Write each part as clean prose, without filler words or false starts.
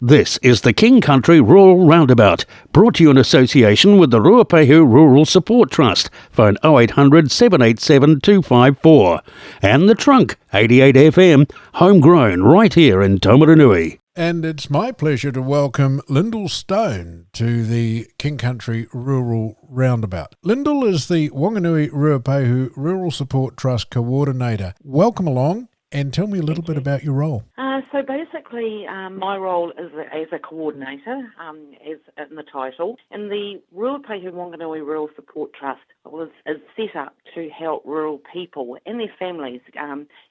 This is the King Country Rural Roundabout, brought to you in association with the Ruapehu Rural Support Trust. Phone 0800 787 254. And The Trunk, 88 FM, homegrown right here in Taumarunui. And it's my pleasure to welcome Lyndall Stone to the King Country Rural Roundabout. Lyndall is the Wanganui Ruapehu Rural Support Trust Coordinator. Welcome along and tell me a little bit about your role. So basically, my role is as a coordinator, as in the title. And the Ruapehu Wanganui Rural Support Trust is set up to help rural people and their families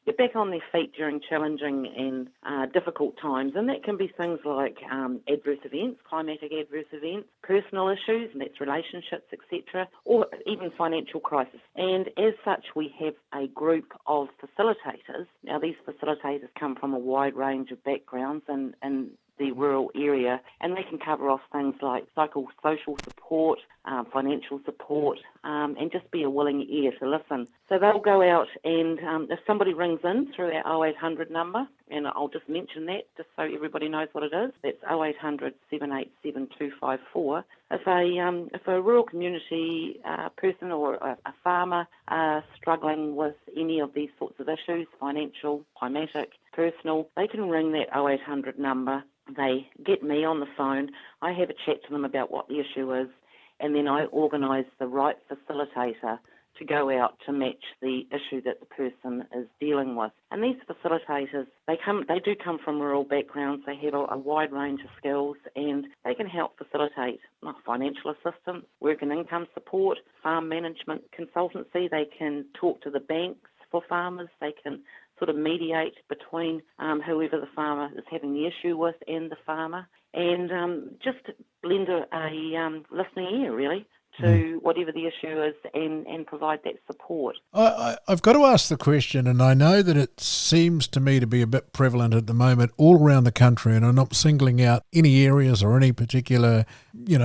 get back on their feet during challenging and difficult times. And that can be things like adverse events, climatic adverse events, personal issues, and that's relationships, etc., or even financial crisis. And as such, we have a group of facilitators. Now, these facilitators come from a wide range of backgrounds and the rural area, and they can cover off things like social support, financial support, and just be a willing ear to listen. So they'll go out and if somebody rings in through our 0800 number, and I'll just mention that just so everybody knows what it is, that's 0800 787 254. If a rural community person or a farmer struggling with any of these sorts of issues, financial, climatic, personal, they can ring that 0800 number. They get me on the phone, I have a chat to them about what the issue is, and then I organise the right facilitator to go out to match the issue that the person is dealing with. And these facilitators, they do come from rural backgrounds, they have a wide range of skills, and they can help facilitate financial assistance, work and income support, farm management consultancy. They can talk to the banks for farmers, they can sort of mediate between whoever the farmer is having the issue with and the farmer, and just lend a listening ear, really, to whatever the issue is and provide that support. I've got to ask the question, and I know that it seems to me to be a bit prevalent at the moment all around the country, and I'm not singling out any areas or any particular,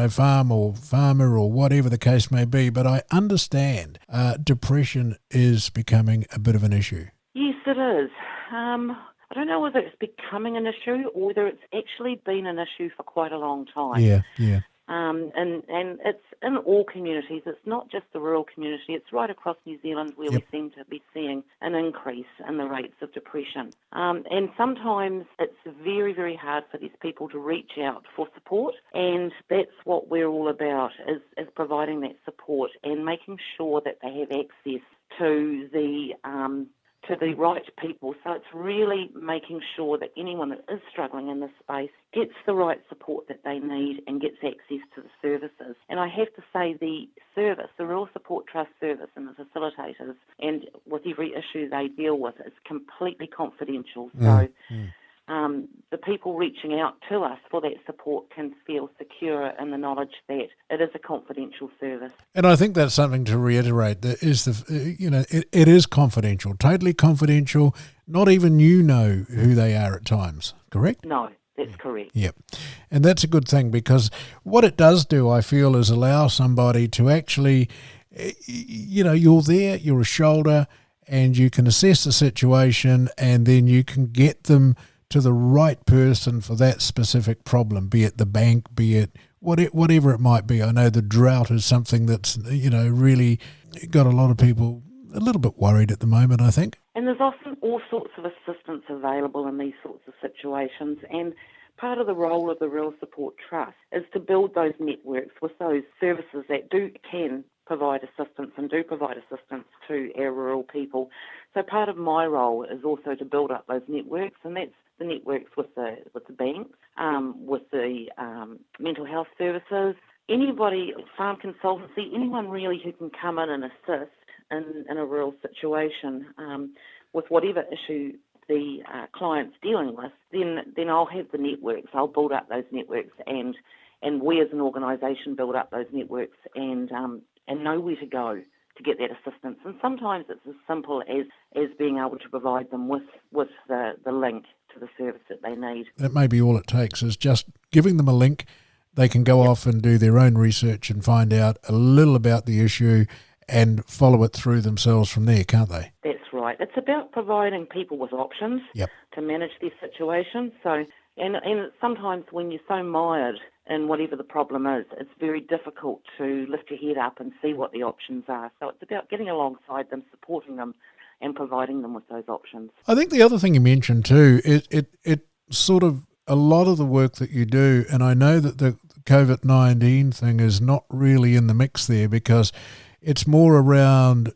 farm or farmer or whatever the case may be, but I understand depression is becoming a bit of an issue. Yes, it is. I don't know whether it's becoming an issue or whether it's actually been an issue for quite a long time. Yeah. And it's in all communities. It's not just the rural community. It's right across New Zealand where we seem to be seeing an increase in the rates of depression. And sometimes it's very, very hard for these people to reach out for support. And that's what we're all about, is providing that support and making sure that they have access to the right people. So it's really making sure that anyone that is struggling in this space gets the right support that they need and gets access to the services. And I have to say the service, the Rural Support Trust service and the facilitators, and with every issue they deal with, is completely confidential. So the people reaching out to us for that support can feel secure in the knowledge that it is a confidential service. And I think that's something to reiterate. That is it is confidential, totally confidential. Not even you know who they are at times. Correct? No, that's correct. Yep, and that's a good thing, because what it does do, I feel, is allow somebody to actually, you're there, you're a shoulder, and you can assess the situation, and then you can get them to the right person for that specific problem, be it the bank, be it whatever it might be. I know the drought is something that's, really got a lot of people a little bit worried at the moment, I think. And there's often all sorts of assistance available in these sorts of situations, and part of the role of the Rural Support Trust is to build those networks with those services that can provide assistance and do provide assistance to our rural people. So part of my role is also to build up those networks, and that's the networks with the banks, with the mental health services, anybody, farm consultancy, anyone really who can come in and assist in a rural situation with whatever issue the client's dealing with, then I'll have the networks. I'll build up those networks, and we as an organisation build up those networks and know where to go to get that assistance. And sometimes it's as simple as being able to provide them with the link to the service that they need. That may be all it takes, is just giving them a link. They can go off and do their own research and find out a little about the issue and follow it through themselves from there, can't they? That's right. right. It's about providing people with options Yep. to manage their situation. So, and sometimes when you're so mired in whatever the problem is, it's very difficult to lift your head up and see what the options are. So it's about getting alongside them, supporting them, and providing them with those options. I think the other thing you mentioned too, it sort of a lot of the work that you do, and I know that the COVID-19 thing is not really in the mix there because it's more around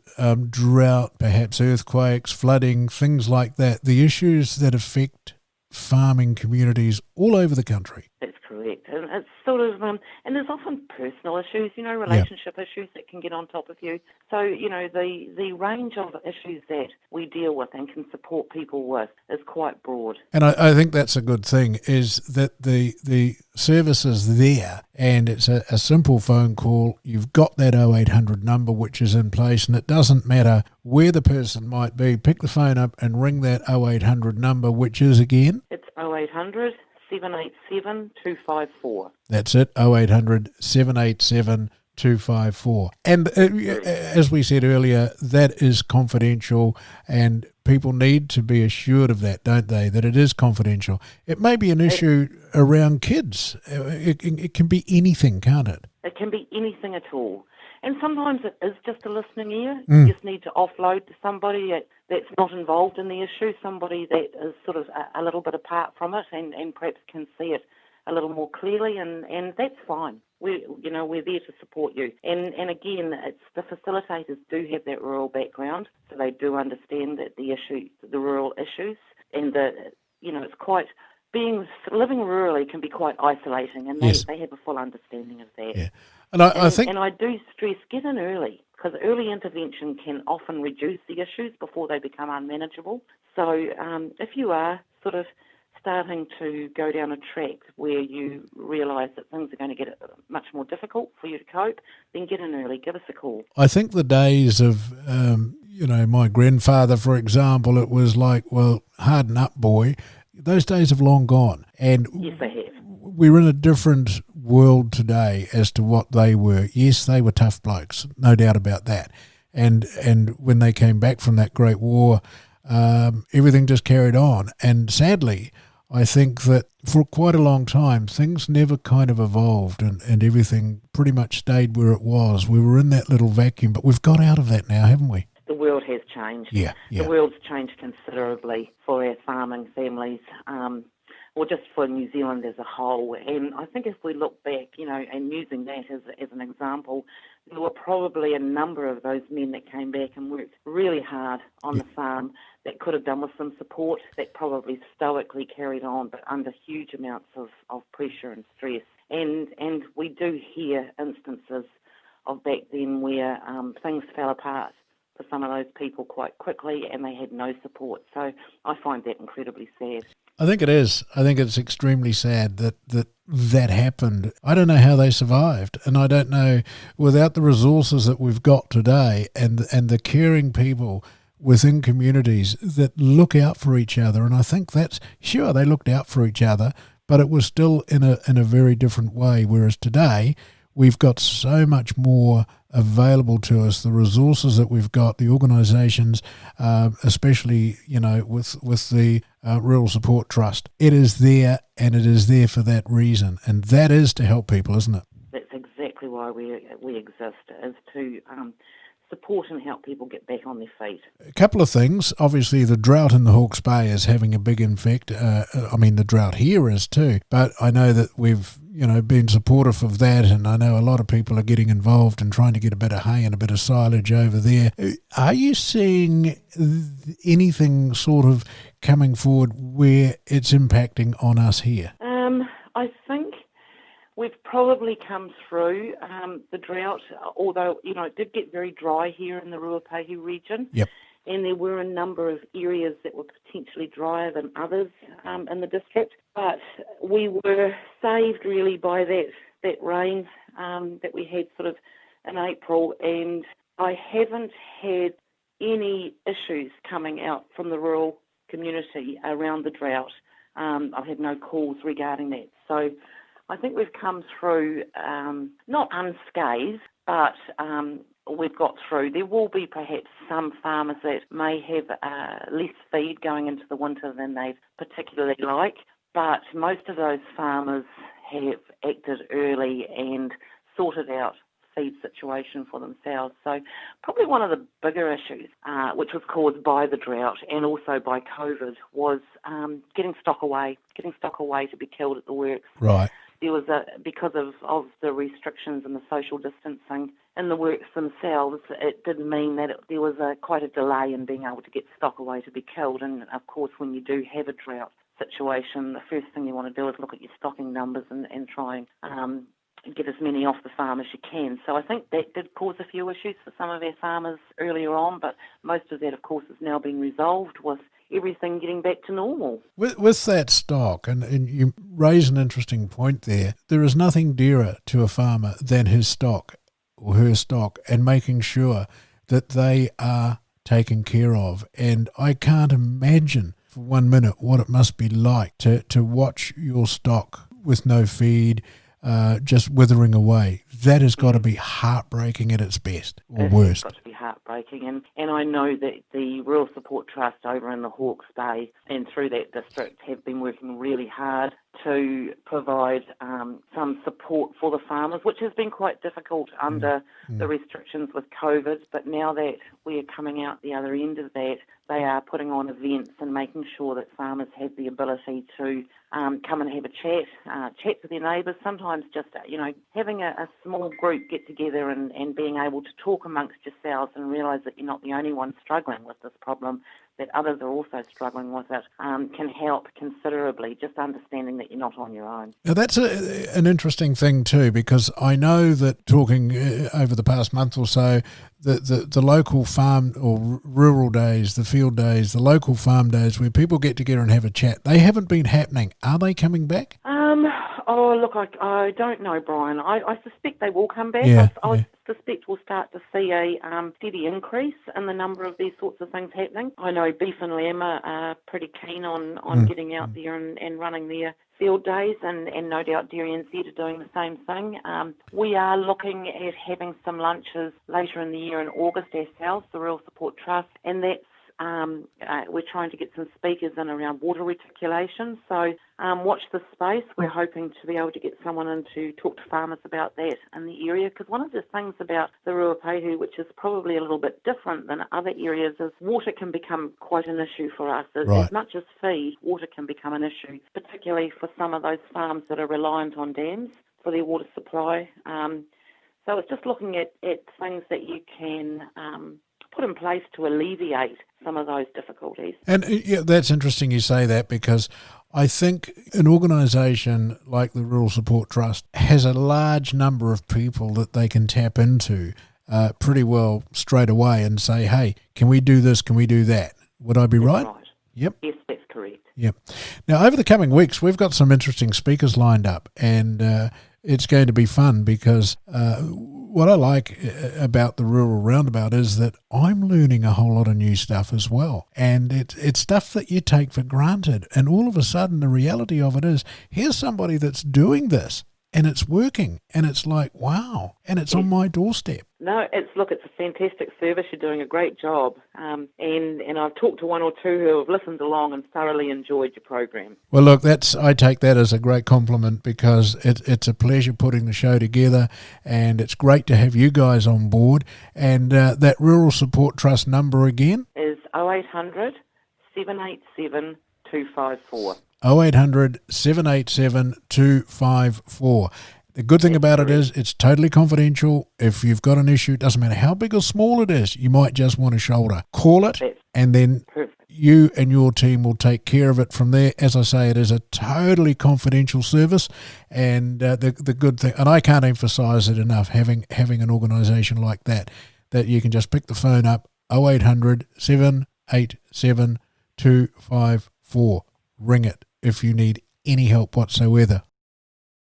drought, perhaps earthquakes, flooding, things like that, the issues that affect farming communities all over the country. That's correct. And it's sort of, and there's often personal issues, relationship issues that can get on top of you. So, the range of issues that we deal with and can support people with is quite broad. And I think that's a good thing, is that the service is there and it's a simple phone call. You've got that 0800 number which is in place, and it doesn't matter where the person might be. Pick the phone up and ring that 0800 number, which is again? It's 0800 787 254. That's it, 0800 787 254. And as we said earlier, that is confidential, and people need to be assured of that, don't they, that it is confidential. It may be an issue around kids. It can be anything, can't it? It can be anything at all. And sometimes it is just a listening ear. You just need to offload to somebody that's not involved in the issue, somebody that is sort of a little bit apart from it and perhaps can see it a little more clearly, and that's fine. We're there to support you. And again, it's the facilitators do have that rural background, so they do understand that the rural issues, and it's quite, living rurally can be quite isolating, and Yes. they have a full understanding of that. Yeah. And I think... And I do stress, get in early, because early intervention can often reduce the issues before they become unmanageable. So if you are sort of starting to go down a track where you realise that things are going to get much more difficult for you to cope, then get in early, give us a call. I think the days of, my grandfather, for example, it was like, well, harden up, boy. Those days have long gone. And yes, they have. We're in a different world today as to what they were. Yes, they were tough blokes, no doubt about that. And when they came back from that Great War, everything just carried on. And sadly, I think that for quite a long time, things never kind of evolved and everything pretty much stayed where it was. We were in that little vacuum, but we've got out of that now, haven't we? The world has changed. Yeah. The world's changed considerably for our farming families, or just for New Zealand as a whole. And I think if we look back, and using that as an example, there were probably a number of those men that came back and worked really hard on the farm that could have done with some support, that probably stoically carried on, but under huge amounts of pressure and stress. And we do hear instances of back then where things fell apart for some of those people quite quickly, and they had no support. So I find that incredibly sad. I think it is. I think it's extremely sad that happened. I don't know how they survived, and I don't know, without the resources that we've got today and the caring people within communities that look out for each other. And I think that's, sure, they looked out for each other, but it was still in a very different way. Whereas today, we've got so much more available to us, the resources that we've got, the organisations, especially, with the Rural Support Trust. It is there, and it is there for that reason. And that is to help people, isn't it? That's exactly why we exist, is to support and help people get back on their feet. A couple of things. Obviously, the drought in the Hawke's Bay is having a big effect. The drought here is too. But I know that we've, been supportive of that, and I know a lot of people are getting involved in trying to get a bit of hay and a bit of silage over there. Are you seeing anything sort of coming forward where it's impacting on us here? I think we've probably come through the drought, although, it did get very dry here in the Ruapehu region. Yep. And there were a number of areas that were potentially drier than others in the district. But we were saved really by that rain that we had sort of in April. And I haven't had any issues coming out from the rural community around the drought. I've had no calls regarding that. So I think we've come through not unscathed, but we've got through. There will be perhaps some farmers that may have less feed going into the winter than they'd particularly like, but most of those farmers have acted early and sorted out feed situation for themselves. So probably one of the bigger issues, which was caused by the drought and also by COVID, was getting stock away to be killed at the works. Right. There was because of the restrictions and the social distancing in the works themselves, it did mean that there was quite a delay in being able to get stock away to be killed. And of course, when you do have a drought situation, the first thing you want to do is look at your stocking numbers and try and get as many off the farm as you can. So I think that did cause a few issues for some of our farmers earlier on, but most of that, of course, has now been resolved with everything getting back to normal. With that stock, and you raise an interesting point there, there is nothing dearer to a farmer than his stock or her stock and making sure that they are taken care of. And I can't imagine for 1 minute what it must be like to watch your stock with no feed, just withering away. That has got to be heartbreaking at its best or worst. It's got to be heartbreaking. And I know that the Rural Support Trust over in the Hawke's Bay and through that district have been working really hard to provide some support for the farmers, which has been quite difficult under the restrictions with COVID. But now that we are coming out the other end of that, they are putting on events and making sure that farmers have the ability to come and have a chat with their neighbours, sometimes just, having a small group get together and being able to talk amongst yourselves and realise that you're not the only one struggling with this problem, that others are also struggling with it, can help considerably, just understanding that you're not on your own. Now that's an interesting thing too, because I know that talking over the past month or so, the local farm or rural days, the field days, the local farm days where people get together and have a chat, they haven't been happening. Are they coming back? Look, I don't know, Brian. I suspect they will come back. Yeah, I suspect we'll start to see a steady increase in the number of these sorts of things happening. I know Beef and Lamb are pretty keen on getting out there and running their field days, and no doubt Dairy NZ are doing the same thing. We are looking at having some lunches later in the year in August ourselves, the Rural Support Trust, and that's we're trying to get some speakers in around water reticulation. So watch this space. We're hoping to be able to get someone in to talk to farmers about that in the area, because one of the things about the Ruapehu, which is probably a little bit different than other areas, is water can become quite an issue for us. Right. As much as feed, water can become an issue, particularly for some of those farms that are reliant on dams for their water supply. So it's just looking at things that you can put in place to alleviate some of those difficulties. And that's interesting you say that, because I think an organisation like the Rural Support Trust has a large number of people that they can tap into pretty well straight away and say, hey, can we do this, can we do that? Would I be right? Right. Yep. Yes, that's correct. Yep. Now, over the coming weeks, we've got some interesting speakers lined up, and it's going to be fun, because what I like about the Rural Roundabout is that I'm learning a whole lot of new stuff as well. And it's stuff that you take for granted. And all of a sudden, the reality of it is, here's somebody that's doing this, and it's working, and it's like, wow, and it's on my doorstep. No, it's a fantastic service. You're doing a great job. And I've talked to one or two who have listened along and thoroughly enjoyed your program. Well, look, I take that as a great compliment, because it's a pleasure putting the show together, and it's great to have you guys on board. And that Rural Support Trust number again is 0800 787 254. 0800 787 254. The good thing about it is it's totally confidential. If you've got an issue, it doesn't matter how big or small it is, you might just want a shoulder. Call it, and then you and your team will take care of it from there. As I say, it is a totally confidential service, and the good thing, and I can't emphasise it enough, having an organisation like that you can just pick the phone up, 0800 787 254. Ring it if you need any help whatsoever.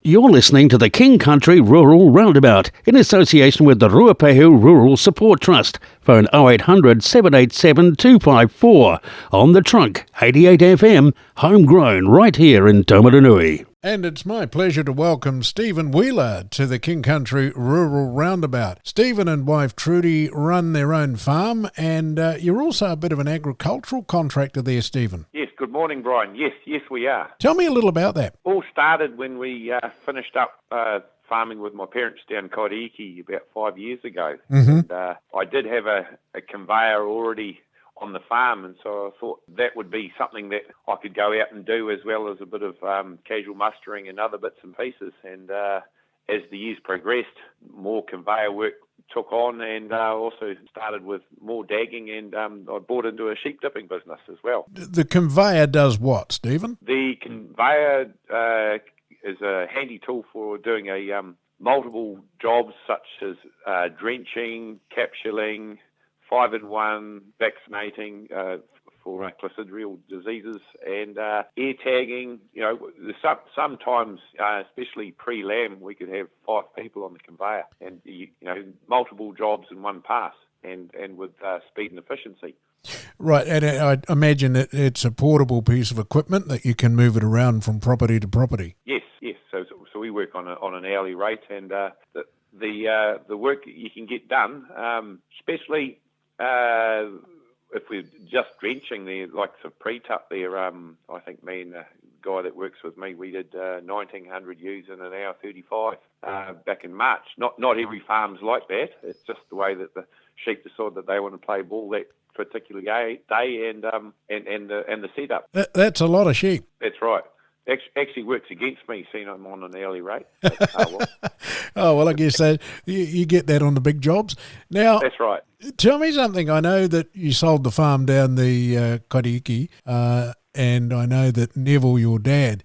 You're listening to the King Country Rural Roundabout in association with the Ruapehu Rural Support Trust. Phone 0800 787 254 on the trunk, 88 FM, homegrown right here in Taumarunui. And it's my pleasure to welcome Stephen Wheeler to the King Country Rural Roundabout. Stephen and wife Trudy run their own farm, and you're also a bit of an agricultural contractor there, Stephen. Yes, good morning, Brian. Yes, we are. Tell me a little about that. All started when we finished up farming with my parents down Kaireiki about 5 years ago. Mm-hmm. And I did have a conveyor already on the farm, and so I thought that would be something that I could go out and do, as well as a bit of casual mustering and other bits and pieces. And as the years progressed, more conveyor work took on, and also started with more dagging, and I bought into a sheep dipping business as well. The conveyor does what, Stephen? The conveyor is a handy tool for doing multiple jobs such as drenching, capsuling, 5-in-1, vaccinating for classidial diseases, and air tagging. You know, sometimes, especially pre-lamb, we could have 5 people on the conveyor, and multiple jobs in one pass, and with speed and efficiency. Right, and I imagine that it's a portable piece of equipment that you can move it around from property to property. Yes. So we work on an hourly rate, and the work that you can get done, especially if we're just drenching the likes of pre-tup there, I think me and the guy that works with me, we did 1,900 ewes in an hour 35 back in March. Not every farm's like that. It's just the way that the sheep decide that they want to play ball that particular day, and the setup. That's a lot of sheep. That's right. Actually works against me, seeing I'm on an hourly rate. Oh, well, I guess that you get that on the big jobs. Now, that's right. Tell me something. I know that you sold the farm down the Kaireiki, and I know that Neville, your dad,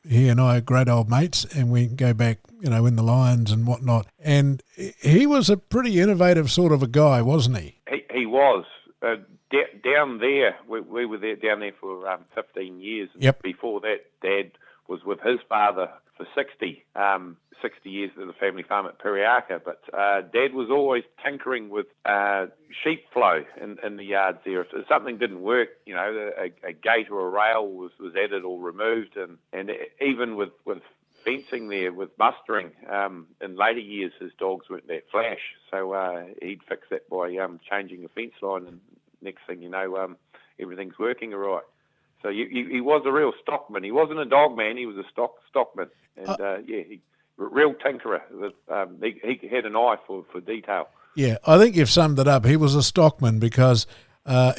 he and I are great old mates, and we go back, in the Lions and whatnot. And he was a pretty innovative sort of a guy, wasn't he? He was. Down there, we were down there for 15 years. Yep. Before that, Dad was with his father for 60 years at the family farm at Periaka. But Dad was always tinkering with sheep flow in the yards there. If something didn't work, a gate or a rail was added or removed, and even with fencing there, with mustering, in later years his dogs weren't that flash, so he'd fix that by changing a fence line, and next thing you know, everything's working all right. So he was a real stockman. He wasn't a dog man, he was a stockman. And he real tinkerer. He had an eye for detail. Yeah, I think you've summed it up. He was a stockman because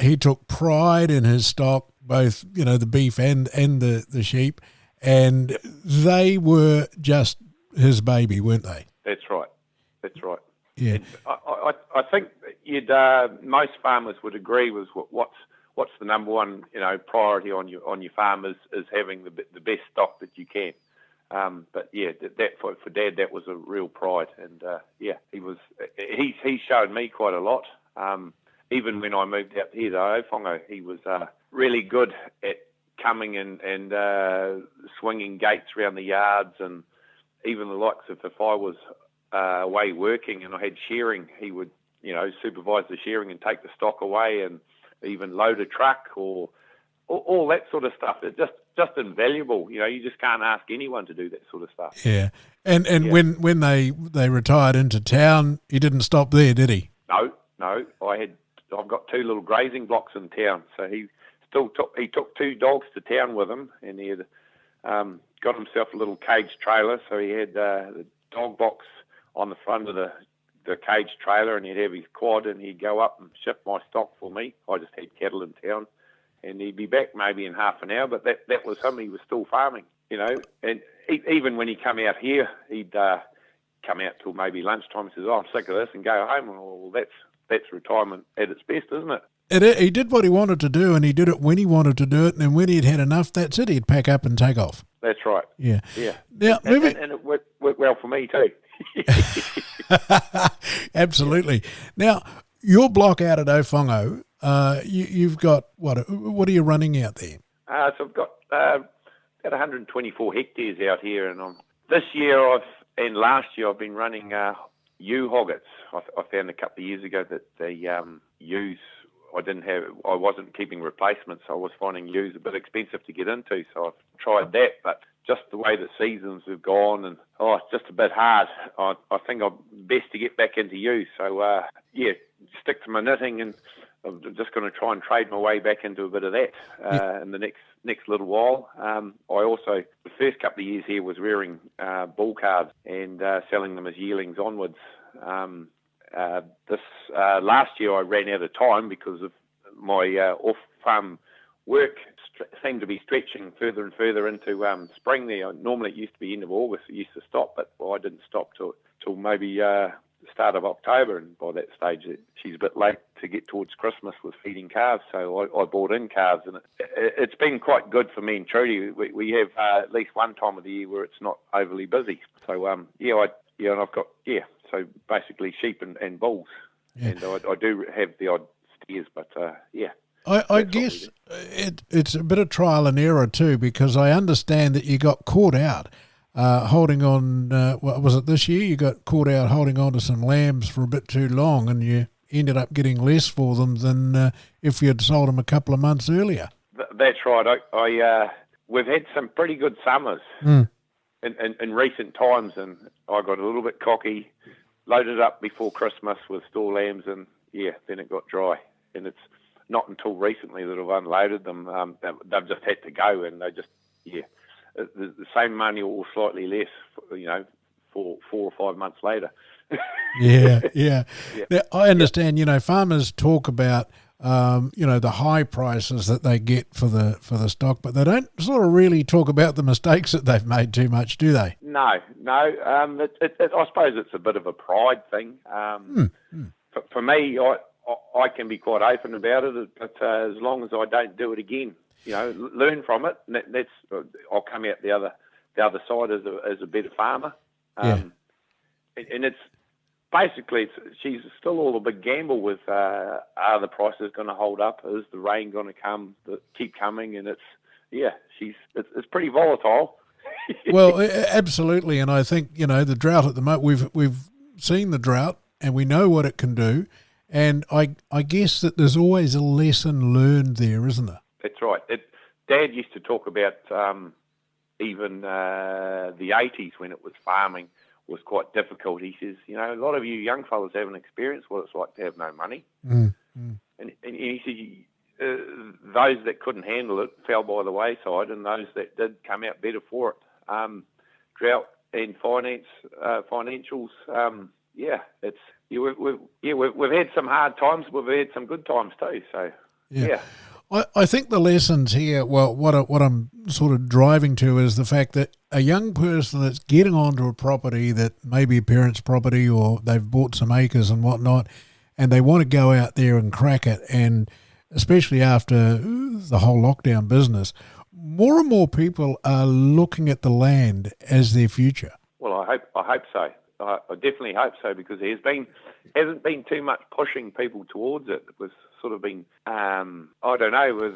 he took pride in his stock, both, the beef and the sheep, and they were just his baby, weren't they? That's right. Yeah. And I think most farmers would agree with what's the number one priority on your farm is having the best stock that you can. But yeah, that for Dad, that was a real pride, and he showed me quite a lot. Even when I moved out here to Ofongo, he was really good at coming and swinging gates around the yards, and even the likes of if I was away working and I had shearing, he would supervise the shearing and take the stock away, and even load a truck or all that sort of stuff. It's just invaluable. You just can't ask anyone to do that sort of stuff. Yeah. And when they retired into town, he didn't stop there, did he? No. I've got 2 little grazing blocks in town, so he took 2 dogs to town with him, and he had got himself a little cage trailer, so he had the dog box on the front of the cage trailer, and he'd have his quad, and he'd go up and ship my stock for me. I just had cattle in town, and he'd be back maybe in half an hour, but that was him. He was still farming, and even when he come out here, he'd come out till maybe lunchtime and says, "Oh, I'm sick of this," and go home. Well, that's retirement at its best, isn't it? He did what he wanted to do, and he did it when he wanted to do it, and then when he'd had enough, that's it. He'd pack up and take off. That's right. Yeah. Now, and it worked well for me too. Absolutely. Now, your block out at Ofongo, you've got what are you running out there? So I've got about 124 hectares out here, and this year and last year I've been running ewe hoggets. I found a couple of years ago that the ewes I wasn't keeping replacements. So I was finding ewes a bit expensive to get into. So I've tried that, but just the way the seasons have gone, and it's just a bit hard. I think I'm best to get back into ewes. So stick to my knitting, and I'm just going to try and trade my way back into a bit of that in the next little while. I also, the first couple of years here, was rearing bull calves and selling them as yearlings onwards. This last year I ran out of time because of my off-farm work seemed to be stretching further and further into spring there. Normally it used to be end of August, it used to stop, but I didn't stop till maybe the start of October, and by that stage she's a bit late to get towards Christmas with feeding calves, so I bought in calves, and it's been quite good for me and Trudy. We have at least one time of the year where it's not overly busy. So and I've got so basically sheep and bulls, and I do have the odd steers, but I guess it's a bit of trial and error too, because I understand that you got caught out holding on. What was it this year? You got caught out holding on to some lambs for a bit too long, and you ended up getting less for them than if you had sold them a couple of months earlier. That's right. We've had some pretty good summers in recent times, and I got a little bit cocky, loaded up before Christmas with store lambs, and then it got dry, and it's not until recently that I've unloaded them. They've just had to go, and they just the same money or slightly less, 4 or 5 months later. Yeah. Now, I understand. Farmers talk about the high prices that they get for the stock, but they don't sort of really talk about the mistakes that they've made too much, do they? No. I suppose it's a bit of a pride thing. For me, I can be quite open about it, but as long as I don't do it again, learn from it. I'll come out the other side as a better farmer. And it's basically she's still all a big gamble with are the prices going to hold up? Is the rain going to keep coming? And it's pretty volatile. Well, absolutely, and I think the drought at the moment. We've seen the drought, and we know what it can do. And I guess that there's always a lesson learned there, isn't there? That's right. Dad used to talk about even the 80s when it was farming was quite difficult. He says, a lot of you young fellas haven't experienced what it's like to have no money. And he said, those that couldn't handle it fell by the wayside, and those that did come out better for it. Drought and financials, we've had some hard times. We've had some good times too. So I think the lessons here. Well, what I'm sort of driving to is the fact that a young person that's getting onto a property that may be a parent's property, or they've bought some acres and whatnot, and they want to go out there and crack it, and especially after the whole lockdown business, more and more people are looking at the land as their future. Well, I hope so. I definitely hope so, because there hasn't been too much pushing people towards it. It was sort of been, I don't know,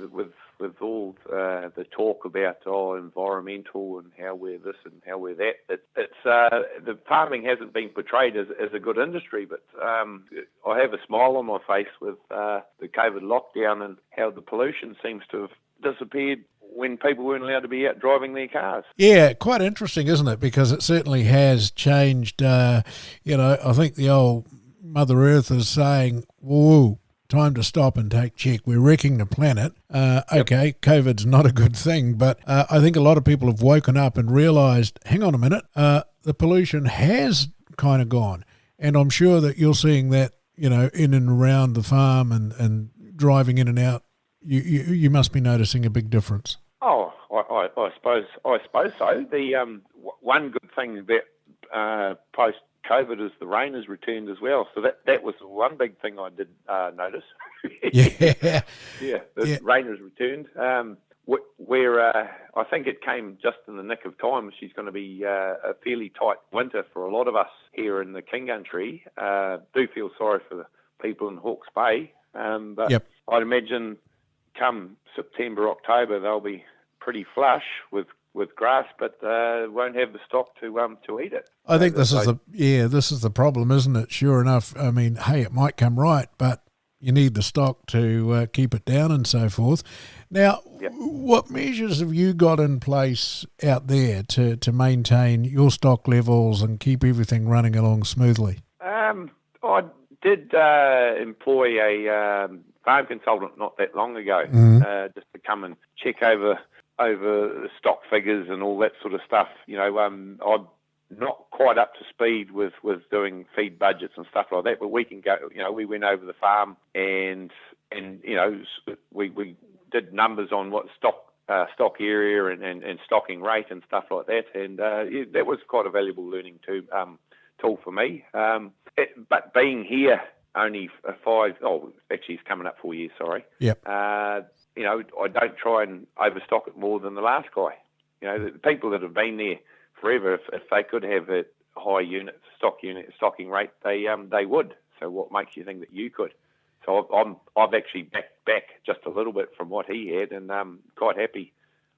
with all the talk about environmental and how we're this and how we're that. It's the farming hasn't been portrayed as a good industry, but I have a smile on my face with the COVID lockdown and how the pollution seems to have disappeared when people weren't allowed to be out driving their cars. Yeah, quite interesting, isn't it? Because it certainly has changed. I think the old Mother Earth is saying, whoa, time to stop and take check. We're wrecking the planet. Okay, COVID's not a good thing, but I think a lot of people have woken up and realised, hang on a minute, the pollution has kind of gone. And I'm sure that you're seeing that, in and around the farm and driving in and out. You must be noticing a big difference. Oh, I suppose so. The one good thing about post-COVID is the rain has returned as well. So that was one big thing I did notice. The rain has returned. Where I think it came just in the nick of time. She's going to be a fairly tight winter for a lot of us here in the King Country. Do feel sorry for the people in Hawke's Bay, but I'd imagine come September, October, they'll be pretty flush with grass, but won't have the stock to eat it. I think this is the problem, isn't it? Sure enough. I mean, hey, it might come right, but you need the stock to keep it down and so forth. Now, Yep. what measures have you got in place out there to maintain your stock levels and keep everything running along smoothly? I did employ a farm consultant not that long ago, just to come and check over the stock figures and all that sort of stuff. I'm not quite up to speed with doing feed budgets and stuff like that, but we can go. We went over the farm and we did numbers on what stock area and stocking rate and stuff like that, and that was quite a valuable learning tool for me. But being here only actually it's coming up 4 years, sorry. Yep. I don't try and overstock it more than the last guy. The people that have been there forever, if they could have a high stocking rate, they would. So what makes you think that you could? So I've actually back just a little bit from what he had, and I'm quite happy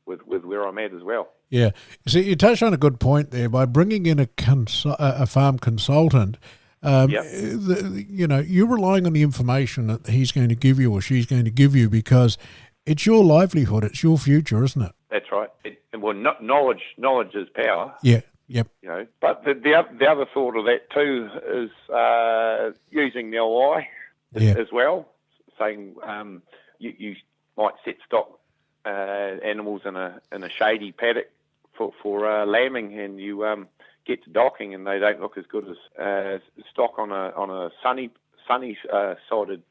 with where I'm at as well. Yeah. See, you touched on a good point there by bringing in a farm consultant. You're relying on the information that he's going to give you or she's going to give you because it's your livelihood, it's your future, isn't it? That's right. Knowledge is power. Yeah. Yep. But the other thought of that too is using the OI as well. Saying you might set stock animals in a shady paddock for lambing, and you get to docking and they don't look as good as stock on a sunny sided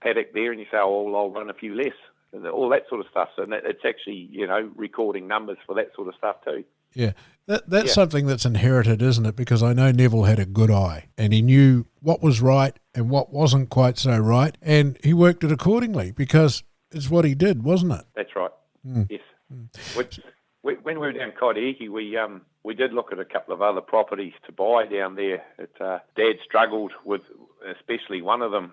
paddock there, and you say, I'll run a few less, and all that sort of stuff. So it's actually recording numbers for that sort of stuff too. Yeah, that's something that's inherited, isn't it? Because I know Neville had a good eye, and he knew what was right and what wasn't quite so right, and he worked it accordingly because it's what he did, wasn't it? That's right. Yes. When we were down Kaitiiki, we did look at a couple of other properties to buy down there. Dad struggled with, especially one of them.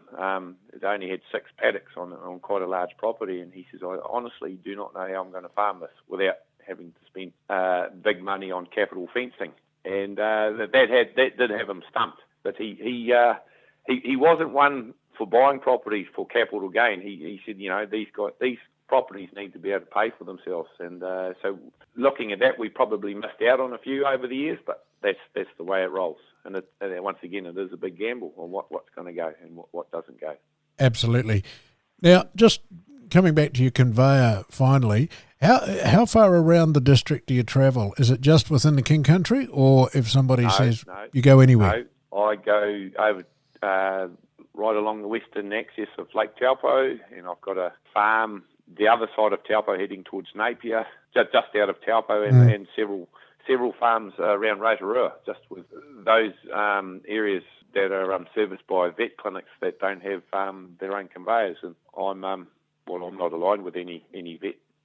It only had 6 paddocks on quite a large property, and he says, I honestly do not know how I'm going to farm this without having to spend big money on capital fencing. And that did have him stumped. But he wasn't one for buying properties for capital gain. He said, these properties need to be able to pay for themselves. And so looking at that, we probably missed out on a few over the years, but that's the way it rolls. And once again, it is a big gamble on what's going to go and what doesn't go. Absolutely. Now, just coming back to your conveyor finally, how far around the district do you travel? Is it just within the King Country, or if somebody says you go anywhere? No, I go over right along the western axis of Lake Taupo, and I've got a farm the other side of Taupo heading towards Napier, just out of Taupo, and several farms around Rotorua, just with those areas that are serviced by vet clinics that don't have their own conveyors. And I'm not aligned with any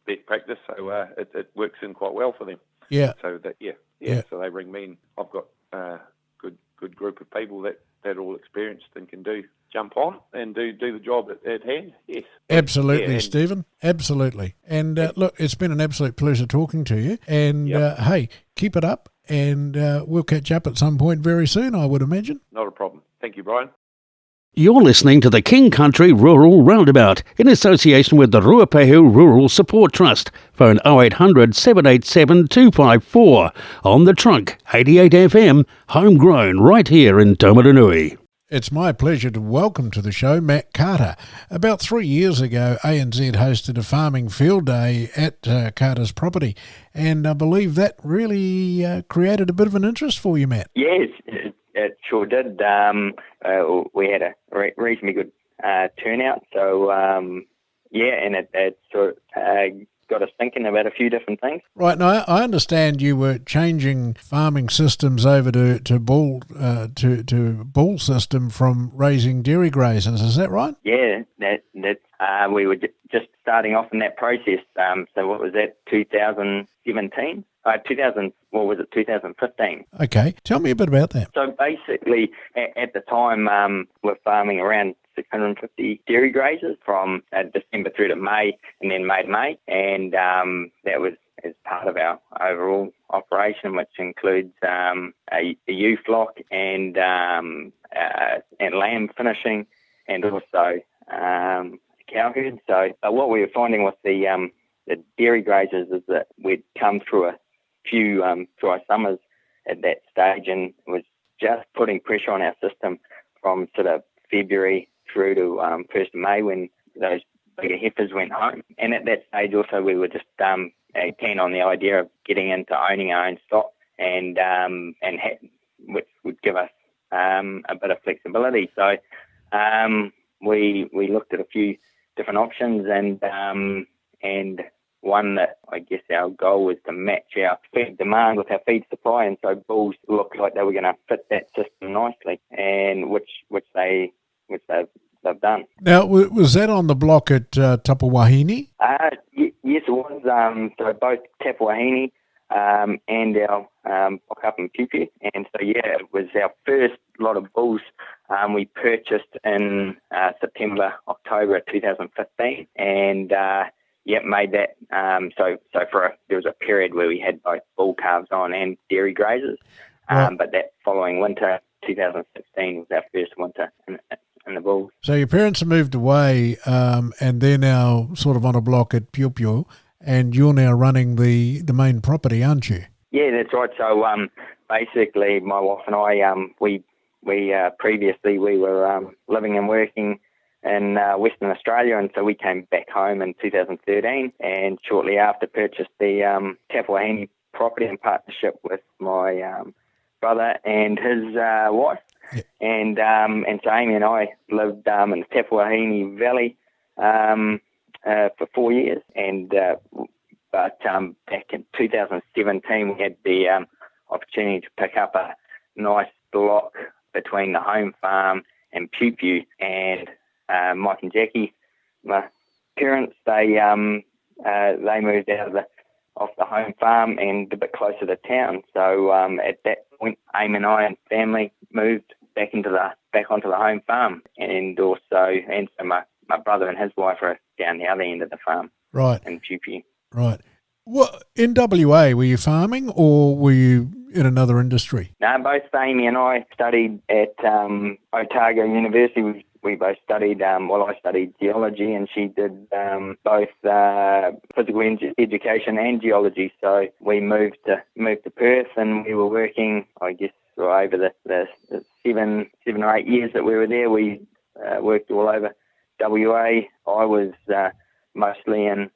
vet practice, so it works in quite well for them. Yeah. So so they bring me in. I've got a good group of people that are all experienced and can jump on and do the job at hand. Yes. Absolutely, Stephen. Absolutely. And look, it's been an absolute pleasure talking to you. And hey, keep it up, and we'll catch up at some point very soon, I would imagine. Not a problem. Thank you, Brian. You're listening to the King Country Rural Roundabout in association with the Ruapehu Rural Support Trust. Phone 0800 787 254. On the trunk, 88 FM, homegrown right here in Taumarunui. It's my pleasure to welcome to the show Matt Carter. About 3 years ago, ANZ hosted a farming field day at Carter's property, and I believe that really created a bit of an interest for you, Matt. Yes, it sure did. We had a reasonably good turnout, so and it sort of got us thinking about a few different things. Right, now I understand you were changing farming systems over to bull system from raising dairy grazers. Is that right? Yeah, we were just starting off in that process. So what was that? 2017. 2015. Okay, tell me a bit about that. So basically, at the time, we're farming around 650 dairy grazers from December through to May, and then May to May, and that was as part of our overall operation, which includes a ewe flock and lamb finishing, and also cow herd. So what we were finding with the dairy grazers is that we'd come through a few dry summers at that stage, and it was just putting pressure on our system from sort of February through to 1st of May when those bigger heifers went home. And at that stage also we were just keen on the idea of getting into owning our own stock, and which would give us a bit of flexibility. So we looked at a few different options, and one that I guess our goal was to match our feed demand with our feed supply, and so bulls looked like they were going to fit that system nicely, and which they've done. Now, was that on the block at Tapawahine? Yes, it was. So both Tapawahine and our block up in Pupu, and so yeah, it was our first lot of bulls we purchased in September, October of 2015, and made that. So there was a period where we had both bull calves on and dairy grazers, Right. but that following winter, 2016, was our first winter in the bulls. So your parents have moved away, and they're now sort of on a block at Pupu, and you're now running the main property, aren't you? Yeah, that's right. So basically, my wife and I, we previously we were living and working in Western Australia, and so we came back home in 2013, and shortly after purchased the Tapawahine property in partnership with my brother and his wife. Yeah. And so Amy and I lived in the Tapawahine Valley for 4 years, and but back in 2017 we had the opportunity to pick up a nice block between the home farm and Pupu, and Mike and Jackie, my parents, they moved out off the home farm and a bit closer to town. So at that point, Amy and I and family moved back onto the home farm, and so my brother and his wife are down the other end of the farm, Right. in Pupu. Right. Well, in WA, were you farming or were you in another industry? No, both Amy and I studied at Otago University. We both studied, I studied geology, and she did both physical education and geology. So we moved to Perth, and we were working, I guess, over the 7 or 8 years that we were there. We worked all over WA. I was mostly in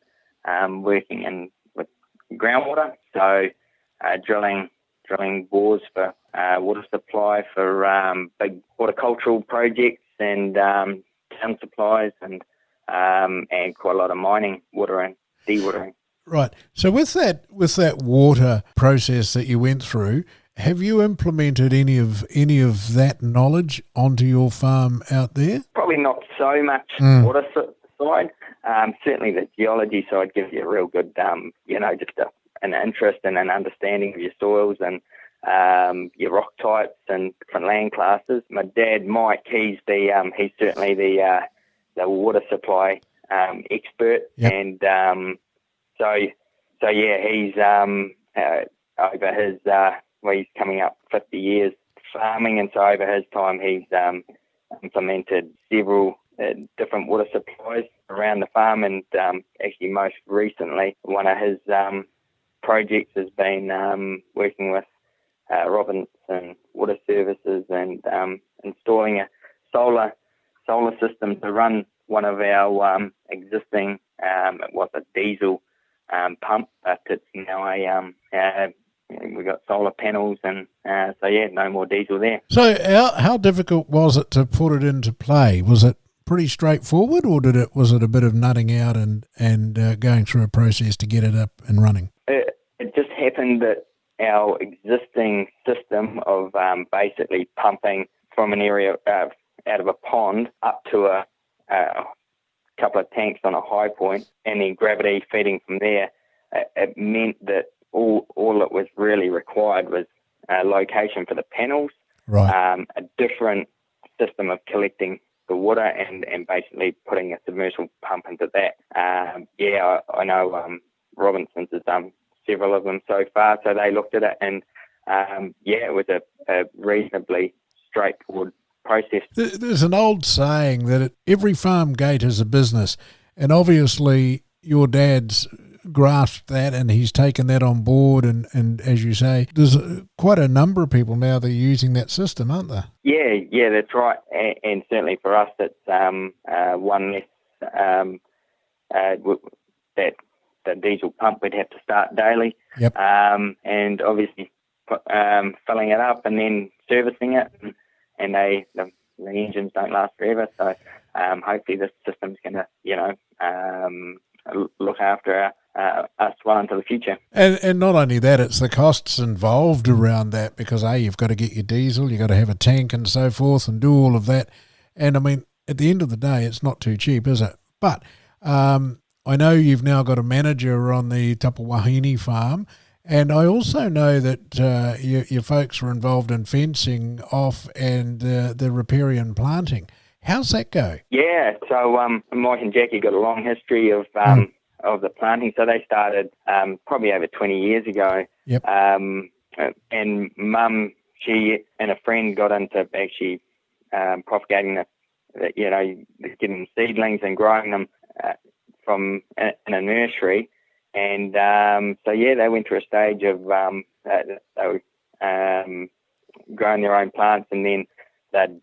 working with groundwater, so drilling bores for water supply for big horticultural projects, and town supplies, and quite a lot of mining, watering, dewatering. Right. So with that water process that you went through, have you implemented any of that knowledge onto your farm out there? Probably not so much water side. Certainly the geology side gives you a real good, just an interest and an understanding of your soils and your rock types and different land classes. My dad, Mike, he's certainly the water supply expert, Yep. and so yeah, he's over his he's coming up 50 years farming, and so over his time he's implemented several different water supplies around the farm, and actually most recently one of his projects has been working with Robinson Water Services and installing a solar system to run one of our existing, it was a diesel pump, but it's now we've got solar panels, and so yeah, no more diesel there. So how difficult was it to put it into play? Was it pretty straightforward, or was it a bit of nutting out and going through a process to get it up and running? It just happened that our existing system of basically pumping from an area out of a pond up to a couple of tanks on a high point, and then gravity feeding from there, it meant that all it was really required was a location for the panels, Right. a different system of collecting the water, and basically putting a submersible pump into that. I know Robinson's has done several of them so far, so they looked at it, and it was a reasonably straightforward process. There's an old saying that every farm gate is a business, and obviously your dad's grasped that and he's taken that on board, and as you say, there's quite a number of people now that are using that system, aren't there? Yeah, that's right. And certainly for us, it's one less that the diesel pump would have to start daily. Yep. And obviously filling it up and then servicing it, and the engines don't last forever. So hopefully this system's going to, look after us well into the future. And not only that, it's the costs involved around that, because you've got to get your diesel, you've got to have a tank and so forth and do all of that. And I mean, at the end of the day, it's not too cheap, is it? But I know you've now got a manager on the Tapawahine farm, and I also know that your folks were involved in fencing off and the riparian planting. How's that go? Yeah, so Mike and Jackie got a long history of the planting. So they started probably over 20 years ago. Yep. And Mum, she and a friend got into actually propagating getting seedlings and growing them from in a nursery. And they went through a stage of they were growing their own plants, and then they'd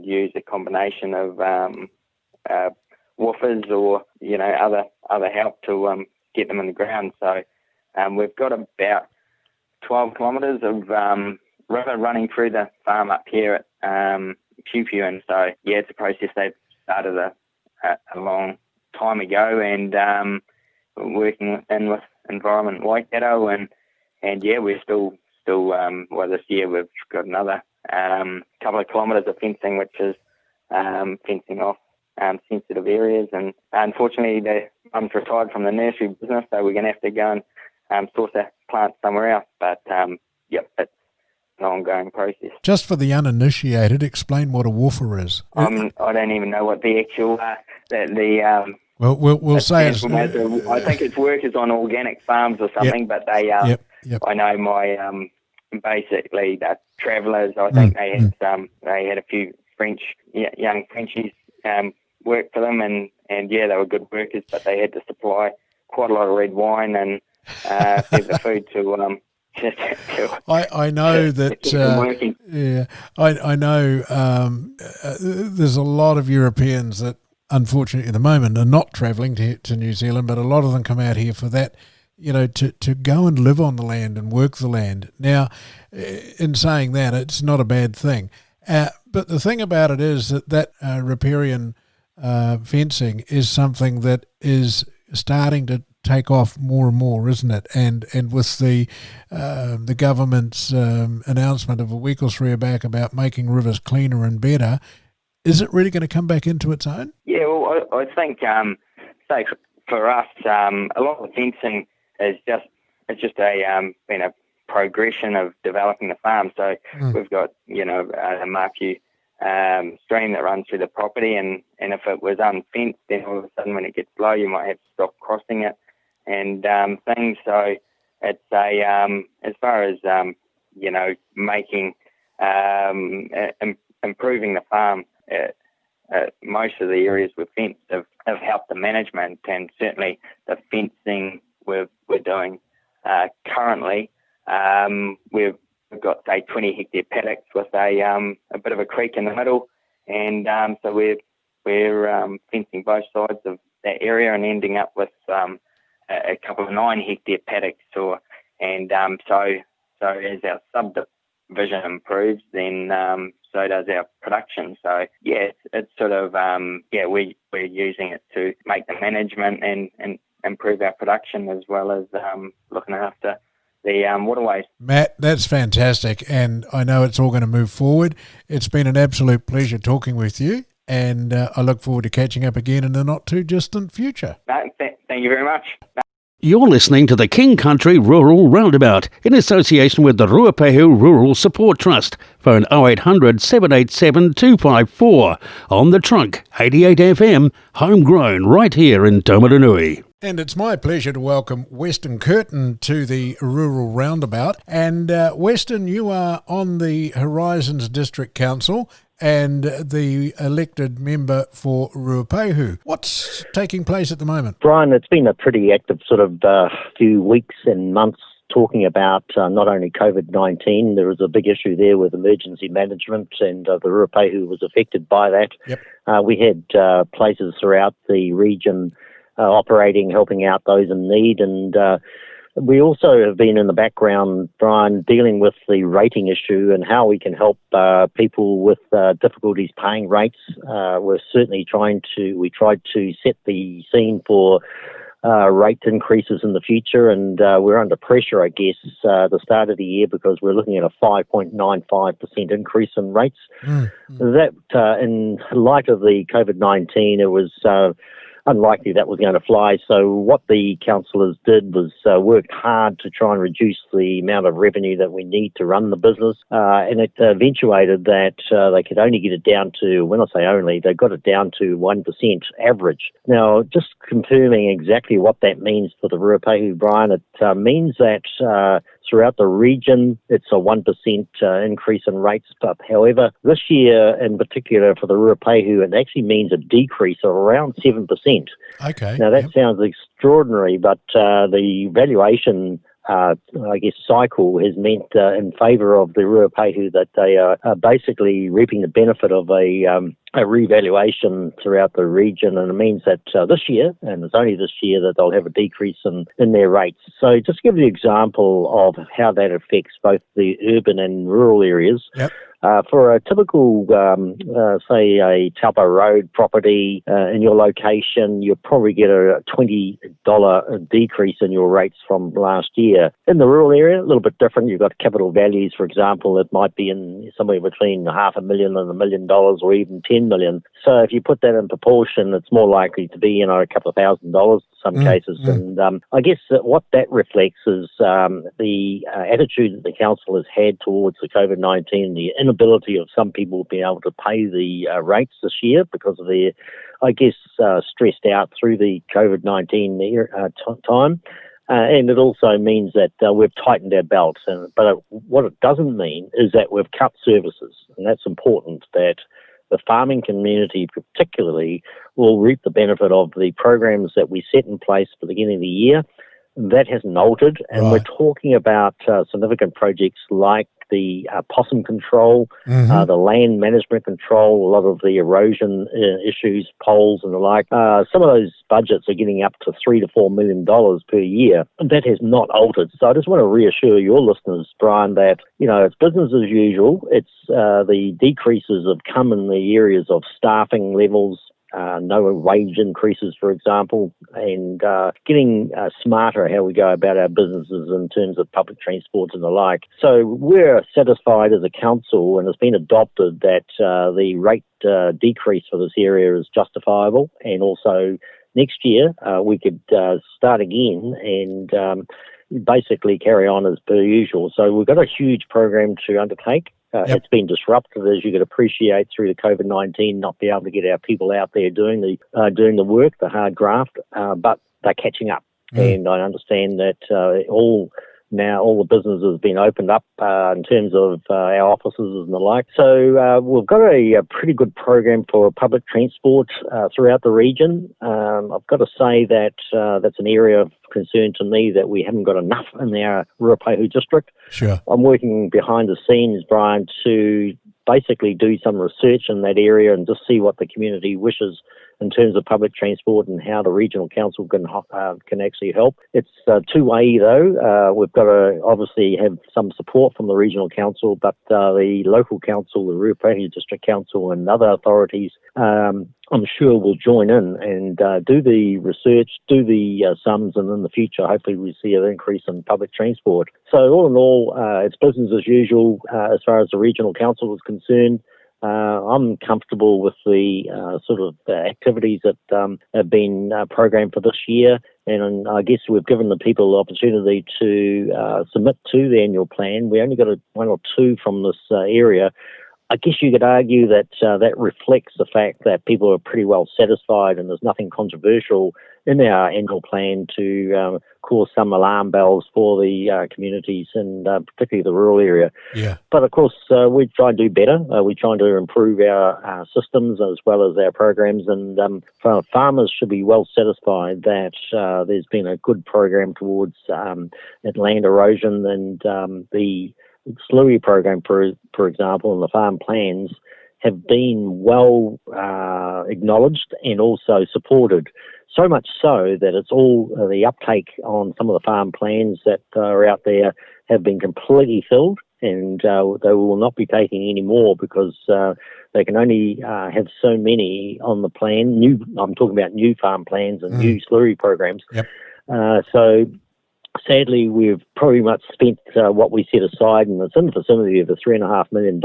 use a combination of woofers or other help to get them in the ground. So we've got about 12 kilometres of river running through the farm up here at Pupu, and so it's a process they've started a long time ago, and working with Environment Waikato, and we're still this year we've got another couple of kilometres of fencing, which is fencing off sensitive areas. And unfortunately, Mum's retired from the nursery business, so we're going to have to go and source a plant somewhere else. But it's an ongoing process. Just for the uninitiated, explain what a woofer is. I don't even know what the actual Well, we'll say it's... I think its work is on organic farms or something, but they... Yep. I know my... basically, the travellers, I think they had a few young Frenchies work for them, and they were good workers, but they had to supply quite a lot of red wine and feed the food to... I know that... I know there's a lot of Europeans that, unfortunately, at the moment are not travelling to New Zealand, but a lot of them come out here for that, to go and live on the land and work the land. Now, in saying that, it's not a bad thing. But the thing about it is that riparian fencing is something that is starting to take off more and more, isn't it? And with the government's announcement of a week or three back about making rivers cleaner and better, is it really going to come back into its own? Yeah, well, I think, say for us, a lot of the fencing is just been a progression of developing the farm. So we've got, a Marpu stream that runs through the property, and if it was unfenced, then all of a sudden when it gets low, you might have to stop crossing it and things. So it's as far as, making, improving the farm, most of the areas we've fenced have helped the management, and certainly the fencing we're doing currently. We've got, say, 20 hectare paddocks with a bit of a creek in the middle, and so we're fencing both sides of that area and ending up with a couple of 9 hectare paddocks. So as our subdivision improves, then so does our production. So it's sort of we're using it to make the management and improve our production, as well as looking after the waterways. Matt, that's fantastic, and I know it's all going to move forward. It's been an absolute pleasure talking with you, and I look forward to catching up again in the not too distant future. Thank you very much. You're listening to the King Country Rural Roundabout in association with the Ruapehu Rural Support Trust. Phone 0800 787 254 on the trunk 88 FM, homegrown right here in Taumarunui. And it's my pleasure to welcome Weston Curtin to the Rural Roundabout. And Weston, you are on the Horizons District Council, and the elected member for Ruapehu. What's taking place at the moment? Brian, it's been a pretty active sort of few weeks and months talking about not only COVID-19, there was a big issue there with emergency management, and the Ruapehu was affected by that. Yep. We had places throughout the region operating, helping out those in need, and we also have been in the background, Brian, dealing with the rating issue and how we can help people with difficulties paying rates. We're certainly tried to set the scene for rate increases in the future, and we're under pressure, I guess, the start of the year, because we're looking at a 5.95% increase in rates. That, in light of the COVID-19, it was unlikely that was going to fly. So what the councillors did was worked hard to try and reduce the amount of revenue that we need to run the business, and it eventuated that they could only get it down to, when I say only, they got it down to 1% average. Now, just confirming exactly what that means for the Ruapehu, Brian, it means that throughout the region, it's a 1% increase in rates. But however, this year in particular for the Ruapehu, it actually means a decrease of around 7%. Okay. Now that sounds extraordinary, but the valuation cycle has meant in favour of the Ruapehu that they are basically reaping the benefit of a revaluation throughout the region, and it means that this year, and it's only this year, that they'll have a decrease in their rates. So just to give you an example of how that affects both the urban and rural areas. Yep. For a typical, say, a Taupo Road property in your location, you'll probably get a $20 decrease in your rates from last year. In the rural area, a little bit different. You've got capital values, for example, that might be in somewhere between $500,000 and $1 million, or even $10 million. So if you put that in proportion, it's more likely to be, a couple of $1,000 in some cases. And I guess that what that reflects is the attitude that the council has had towards the COVID-19, the inability of some people being able to pay the rates this year because of their, stressed out through the COVID-19 time. And it also means that we've tightened our belts. But what it doesn't mean is that we've cut services. And that's important, that the farming community particularly will reap the benefit of the programs that we set in place for the beginning of the year. That hasn't altered. And We're talking about significant projects like the possum control, the land management control, a lot of the erosion issues, poles and the like. Some of those budgets are getting up to $3 to $4 million per year. And that has not altered. So I just want to reassure your listeners, Brian, that, it's business as usual. It's the decreases have come in the areas of staffing levels, no wage increases, for example, and getting smarter how we go about our businesses in terms of public transport and the like. So we're satisfied as a council, and it's been adopted, that the rate decrease for this area is justifiable, and also next year we could start again and basically carry on as per usual. So we've got a huge program to undertake. It's been disrupted, as you could appreciate, through the COVID-19, not be able to get our people out there doing the work, the hard graft, but they're catching up. And I understand that all the businesses have been opened up in terms of our offices and the like. So we've got a pretty good program for public transport throughout the region. I've got to say that that's an area of concern to me, that we haven't got enough in our Ruapehu district. Sure. I'm working behind the scenes, Brian, to basically do some research in that area and just see what the community wishes in terms of public transport and how the regional council can actually help. It's two-way though. We've got to obviously have some support from the regional council, but the local council, the Ruapehu District Council and other authorities, I'm sure will join in and do the research, do the sums, and in the future, hopefully we see an increase in public transport. So all in all, it's business as usual as far as the regional council is concerned. I'm comfortable with the sort of activities that have been programmed for this year, and I guess we've given the people the opportunity to submit to the annual plan. We only got one or two from this area. I guess you could argue that that reflects the fact that people are pretty well satisfied, and there's nothing controversial in our annual plan to cause some alarm bells for the communities, and particularly the rural area. Yeah. But of course, we try and do better. We're trying to improve our systems as well as our programs, and farmers should be well satisfied that there's been a good program towards land erosion, and the slurry program, for example, and the farm plans have been well acknowledged and also supported. So much so that it's all the uptake on some of the farm plans that are out there have been completely filled, and they will not be taking any more because they can only have so many on the plan. I'm talking about new farm plans and new slurry programs. Yep. So sadly, we've pretty much spent what we set aside, and it's in the vicinity of the $3.5 million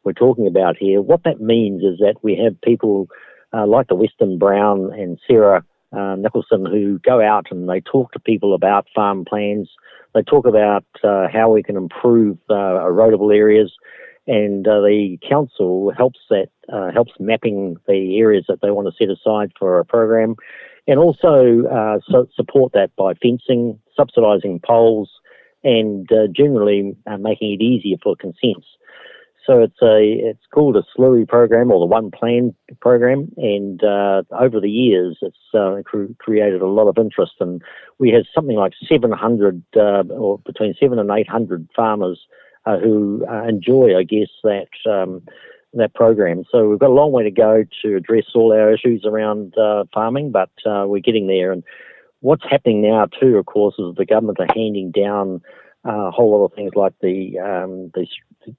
we're talking about here. What that means is that we have people like the Weston Brown and Sarah Nicholson who go out and they talk to people about farm plans. They talk about how we can improve erodible areas, and the council helps mapping the areas that they want to set aside for a program, and also support that by fencing, subsidising poles, and generally making it easier for consents. So it's called a slurry program, or the One Plan program, and over the years it's created a lot of interest, and we have something like 700 or between 700 and 800 farmers who enjoy, I guess, that program. So we've got a long way to go to address all our issues around farming, but we're getting there. And what's happening now too, of course, is the government are handing down a whole lot of things like the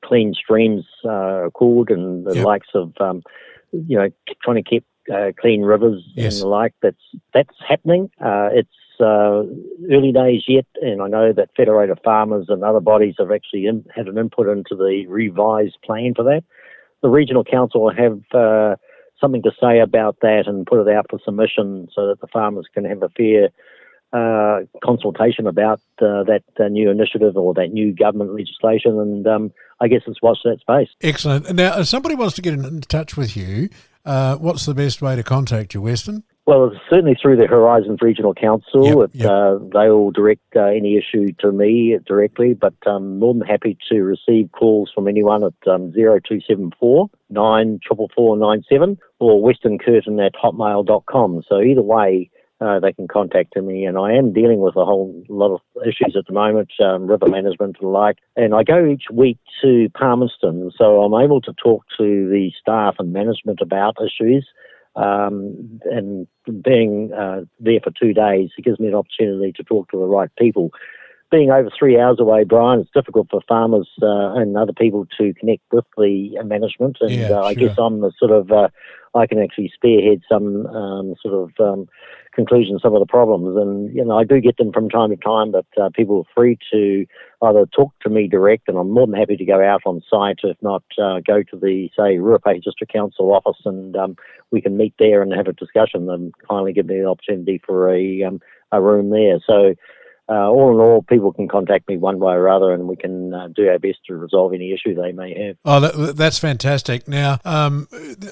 Clean Streams Accord and the likes of, trying to keep clean rivers and the like. That's happening. It's early days yet, and I know that Federated Farmers and other bodies have actually had an input into the revised plan for that. The regional council will have something to say about that and put it out for submission so that the farmers can have a fair consultation about that new initiative or that new government legislation, and I guess it's watch that space. Excellent. Now, if somebody wants to get in touch with you, what's the best way to contact you, Weston? Well, certainly through the Horizons Regional Council. Yep. They will direct any issue to me directly, but I'm more than happy to receive calls from anyone at 0274 94497 or westerncurtin@hotmail.com. So either way, they can contact me, and I am dealing with a whole lot of issues at the moment, river management and the like. And I go each week to Palmerston, so I'm able to talk to the staff and management about issues. And being there for 2 days, it gives me an opportunity to talk to the right people. Being over 3 hours away, Brian, it's difficult for farmers and other people to connect with the management. And I guess I'm the sort of, I can actually spearhead some conclusion, some of the problems. And, I do get them from time to time, but people are free to either talk to me direct, and I'm more than happy to go out on site, if not go to the, say, Ruapehu District Council office, and we can meet there and have a discussion, and kindly give me the opportunity for a room there. So all in all, people can contact me one way or other, and we can do our best to resolve any issue they may have. Oh, that's fantastic. Now,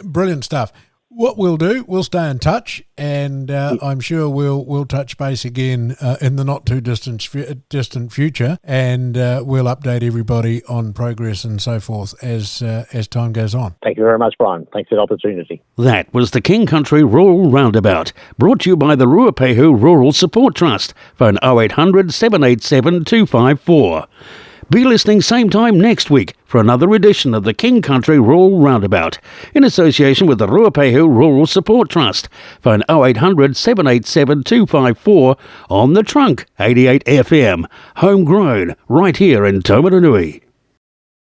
brilliant stuff. What we'll do, we'll stay in touch, and I'm sure we'll touch base again in the not too distant future, and we'll update everybody on progress and so forth as time goes on. Thank you very much, Brian. Thanks for the opportunity. That was the King Country Rural Roundabout, brought to you by the Ruapehu Rural Support Trust. Phone 0800 787 254. Be listening same time next week for another edition of the King Country Rural Roundabout in association with the Ruapehu Rural Support Trust. Phone 0800 787 254 on the Trunk 88 FM. Homegrown, right here in Taumarunui.